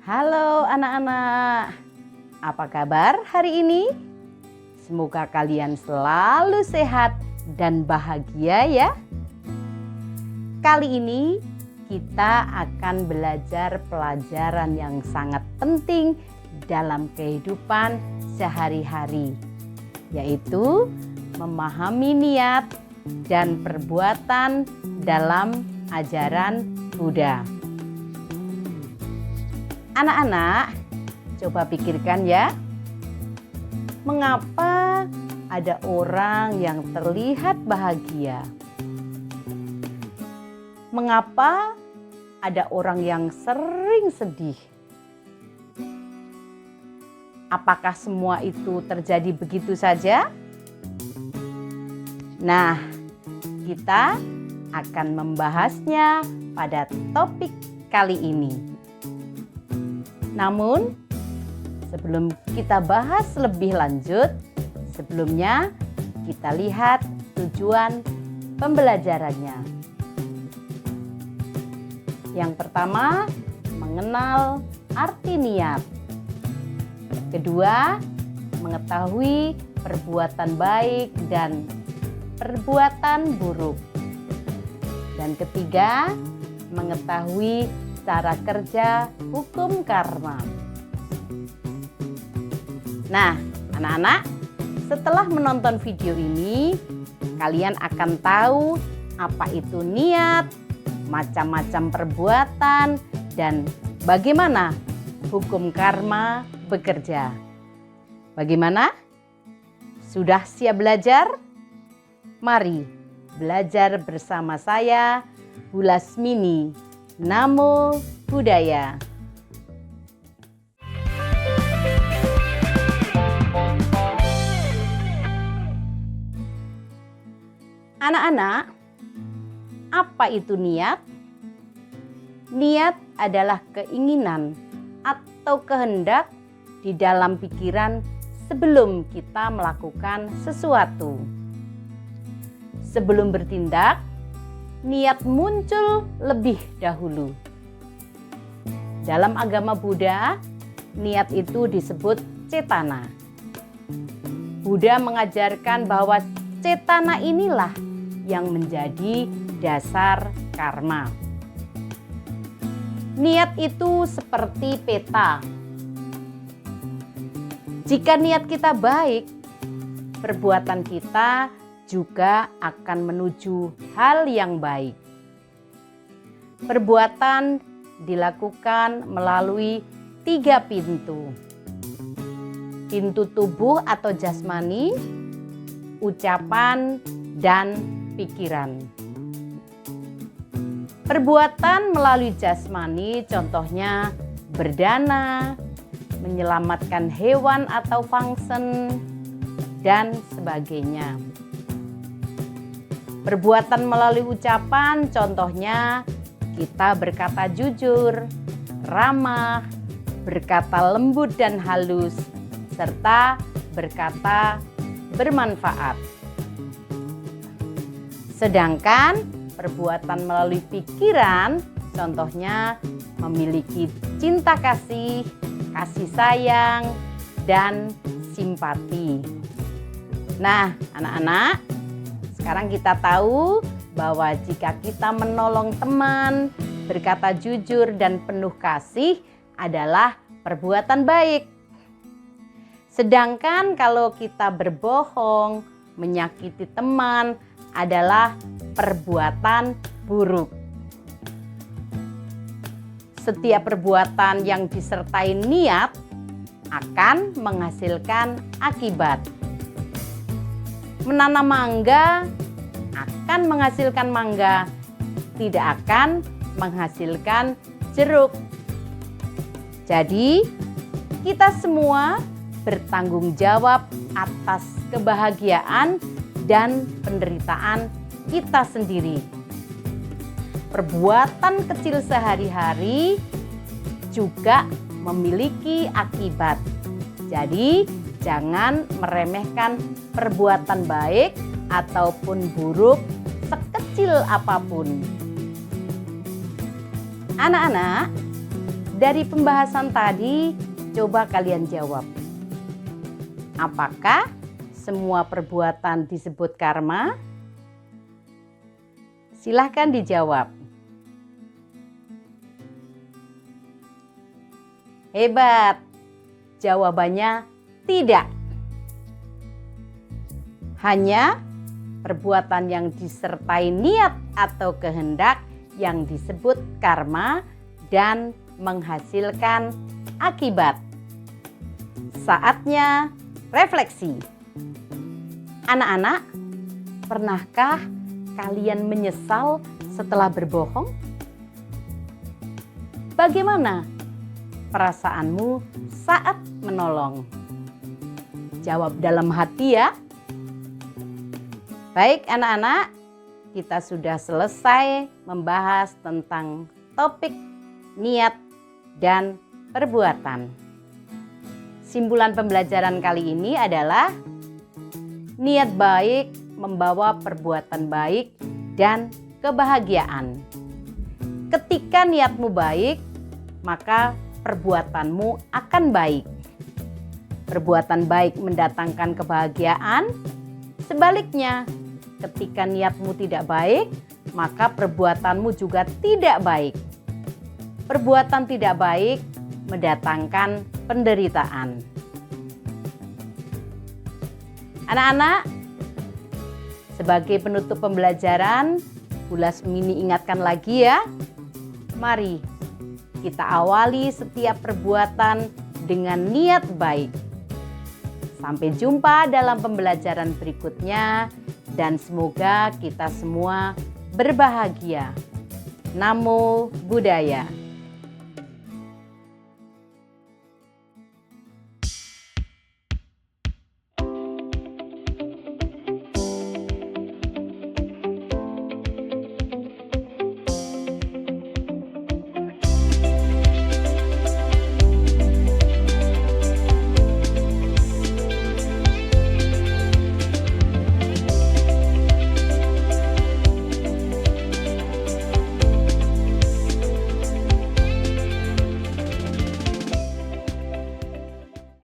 Halo anak-anak, apa kabar hari ini? Semoga kalian selalu sehat dan bahagia ya. Kali ini kita akan belajar pelajaran yang sangat penting dalam kehidupan sehari-hari, yaitu memahami niat dan perbuatan dalam ajaran Buddha. Anak-anak, coba pikirkan ya, mengapa ada orang yang terlihat bahagia? Mengapa ada orang yang sering sedih? Apakah semua itu terjadi begitu saja? Nah, kita akan membahasnya pada topik kali ini. Namun, sebelum kita bahas lebih lanjut, sebelumnya kita lihat tujuan pembelajarannya. Yang pertama, mengenal arti niat. Kedua, mengetahui perbuatan baik dan perbuatan buruk. Dan ketiga, mengetahui cara kerja hukum karma. Nah, anak-anak, setelah menonton video ini, kalian akan tahu apa itu niat, macam-macam perbuatan, dan bagaimana hukum karma bekerja. Bagaimana? Sudah siap belajar? Mari belajar bersama saya, Bu Lasmini. Namo Buddhaya. Anak-anak, apa itu niat? Niat adalah keinginan atau kehendak di dalam pikiran sebelum kita melakukan sesuatu. Sebelum bertindak, niat muncul lebih dahulu. Dalam agama Buddha, niat itu disebut cetana. Buddha mengajarkan bahwa cetana inilah yang menjadi dasar karma. Niat itu seperti peta. Jika niat kita baik, perbuatan kita juga akan menuju hal yang baik. Perbuatan dilakukan melalui 3 pintu. Pintu tubuh atau jasmani, ucapan, dan pikiran. Perbuatan melalui jasmani contohnya berdana, menyelamatkan hewan atau fangsen, dan sebagainya. Perbuatan melalui ucapan contohnya kita berkata jujur, ramah, berkata lembut dan halus, serta berkata bermanfaat. Sedangkan perbuatan melalui pikiran contohnya memiliki cinta kasih, kasih sayang, dan simpati. Nah, anak-anak, sekarang kita tahu bahwa jika kita menolong teman, berkata jujur dan penuh kasih adalah perbuatan baik. Sedangkan kalau kita berbohong, menyakiti teman adalah perbuatan buruk. Setiap perbuatan yang disertai niat akan menghasilkan akibat. Menanam mangga akan menghasilkan mangga, tidak akan menghasilkan jeruk. Jadi, kita semua bertanggung jawab atas kebahagiaan dan penderitaan kita sendiri. Perbuatan kecil sehari-hari juga memiliki akibat. Jadi, jangan meremehkan perbuatan baik ataupun buruk sekecil apapun. Anak-anak, Dari pembahasan tadi, coba kalian jawab. Apakah semua perbuatan disebut karma? Silahkan dijawab. Hebat! Jawabannya tidak. Hanya perbuatan yang disertai niat atau kehendak yang disebut karma dan menghasilkan akibat. Saatnya refleksi. Anak-anak, pernahkah kalian menyesal setelah berbohong? Bagaimana perasaanmu saat menolong? Jawab dalam hati ya. Baik anak-anak, kita sudah selesai membahas tentang topik niat dan perbuatan. Simpulan pembelajaran kali ini adalah niat baik membawa perbuatan baik dan kebahagiaan. Ketika niatmu baik, maka perbuatanmu akan baik. Perbuatan baik mendatangkan kebahagiaan. Sebaliknya, ketika niatmu tidak baik, maka perbuatanmu juga tidak baik. Perbuatan tidak baik mendatangkan penderitaan. Anak-anak, sebagai penutup pembelajaran, Bu Lasmini ingatkan lagi ya. Mari kita awali setiap perbuatan dengan niat baik. Sampai jumpa dalam pembelajaran berikutnya dan semoga kita semua berbahagia. Namo Buddhaya.